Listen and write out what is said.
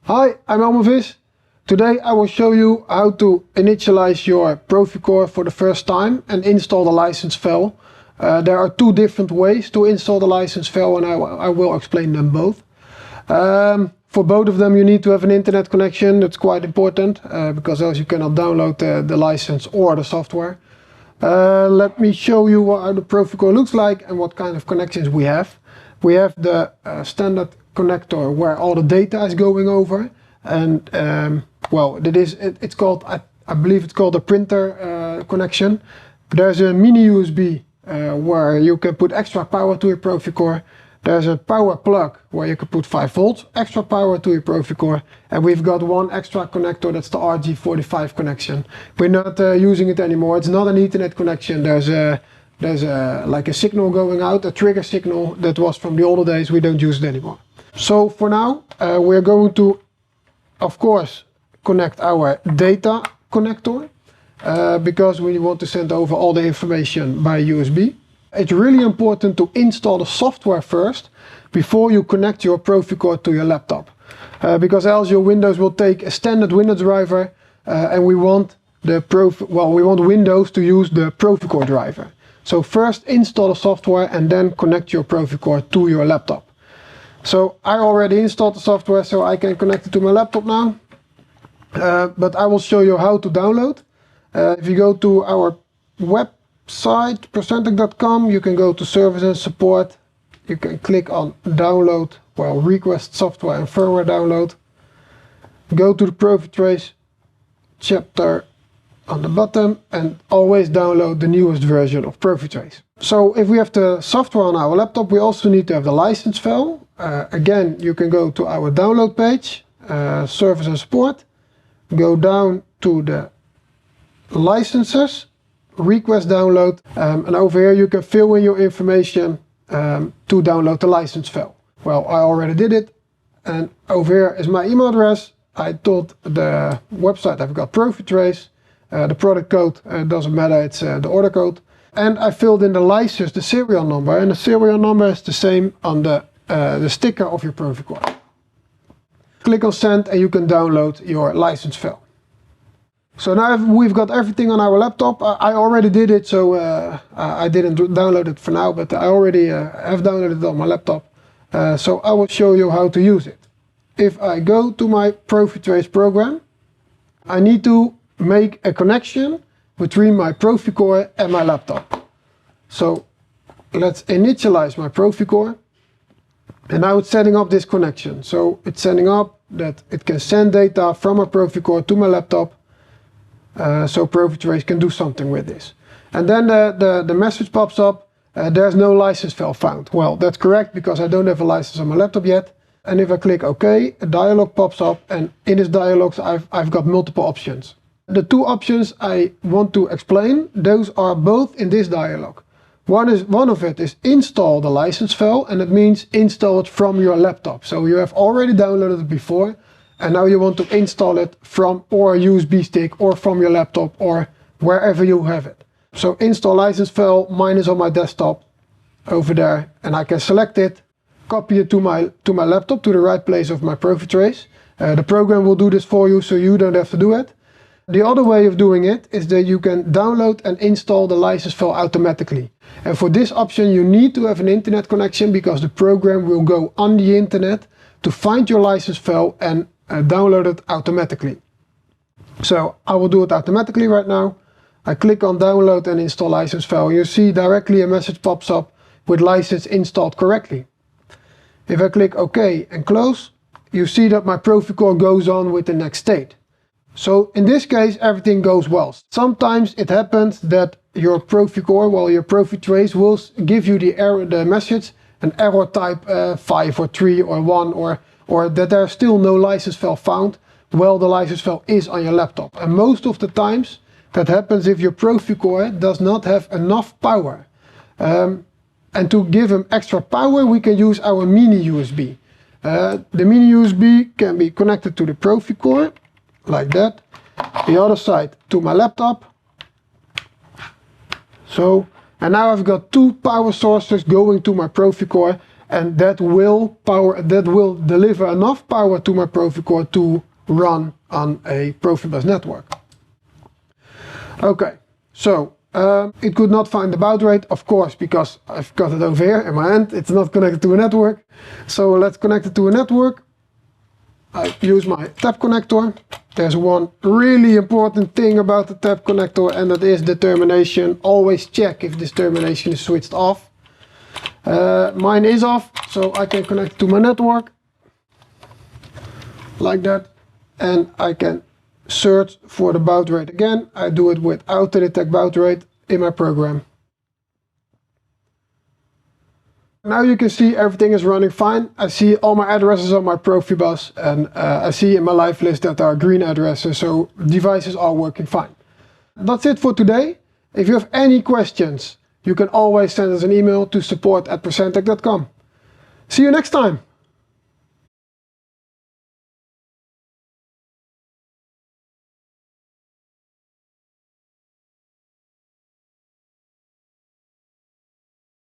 Hi, I'm Elmavis. Today I will show you how to initialize your ProfiCore for the first time and install the license file. There are two different ways to install the license file, and I will explain them both. For both of them you need to have an internet connection. That's quite important because else you cannot download the license or the software. Let me show you how the ProfiCore looks like and what kind of connections we have. We have the standard connector where all the data is going over, and well, it's called, I believe it's called a printer connection. There's a mini USB where you can put extra power to your ProfiCore. There's a power plug where you can put 5 volts extra power to your ProfiCore, and we've got one extra connector, that's the RG45 connection. We're not using it anymore. It's not an Ethernet connection. There's like a signal going out, a trigger signal that was from the older days. We don't use it anymore. So for now we're going to, of course, connect our data connector because we want to send over all the information by USB. It's really important to install the software first before you connect your ProfiCore to your laptop, because else your Windows will take a standard Windows driver and we want Windows to use the ProfiCore driver. So first install the software and then connect your ProfiCore to your laptop. So I already installed the software, so I can connect it to my laptop now. But I will show you how to download. If you go to our website, prosentec.com, you can go to Service and Support. You can click on Download, Request Software and Firmware Download. Go to the ProfiTrace chapter on the bottom and always download the newest version of ProfiTrace. So if we have the software on our laptop, we also need to have the license file. Again, you can go to our download page, Service and Support, go down to the licenses, request download, and over here you can fill in your information to download the license file. Well, I already did it, and over here is my email address. I told the website I've got ProfiTrace. The product code doesn't matter, it's the order code. And I filled in the license, the serial number, and the serial number is the same on the sticker of your ProfiCore. Click on send and you can download your license file. So now we've got everything on our laptop. I already did it, so I didn't download it for now, but I already have downloaded it on my laptop. So I will show you how to use it. If I go to my ProfiTrace program, I need to make a connection between my ProfiCore and my laptop. So let's initialize my ProfiCore, and now it's setting up this connection. So it's setting up that it can send data from my ProfiCore to my laptop, so ProfiTrace can do something with this. And then the message pops up, there's no license file found. Well, that's correct because I don't have a license on my laptop yet. And if I click OK, a dialog pops up, and in this dialog I've got multiple options. The two options I want to explain, those are both in this dialog. One of it is install the license file, and it means install it from your laptop. So you have already downloaded it before, and now you want to install it from or a USB stick or from your laptop or wherever you have it. So install license file, mine is on my desktop over there, and I can select it, copy it to my laptop, to the right place of my ProfiTrace. The program will do this for you, so you don't have to do it. The other way of doing it is that you can download and install the license file automatically. And for this option you need to have an internet connection, because the program will go on the internet to find your license file and download it automatically. So I will do it automatically right now. I click on download and install license file. You see directly a message pops up with license installed correctly. If I click OK and close, you see that my ProfiCore goes on with the next state. So in this case everything goes well. Sometimes it happens that your ProfiCore, your ProfiTrace will give you the message, an error type 5 or 3 or 1, or that there's still no license file found. Well, the license file is on your laptop. And most of the times that happens if your ProfiCore does not have enough power. And to give him extra power we can use our mini USB. The mini USB can be connected to the ProfiCore, like that, the other side to my laptop. So, and now I've got two power sources going to my ProfiCore, and that will deliver enough power to my ProfiCore to run on a Profibus network. Okay, so it could not find the baud rate, of course, because I've got it over here in my hand. It's not connected to a network. So let's connect it to a network. I use my tap connector. There's one really important thing about the tap connector, and that is the termination. Always check if this termination is switched off. Mine is off, so I can connect to my network like that, and I can search for the baud rate again. I do it with auto detect baud rate in my program. Now you can see everything is running fine. I see all my addresses on my Profibus, and I see in my live list that there are green addresses, so devices are working fine. That's it for today. If you have any questions, you can always send us an email to support@procentec.com. See you next time.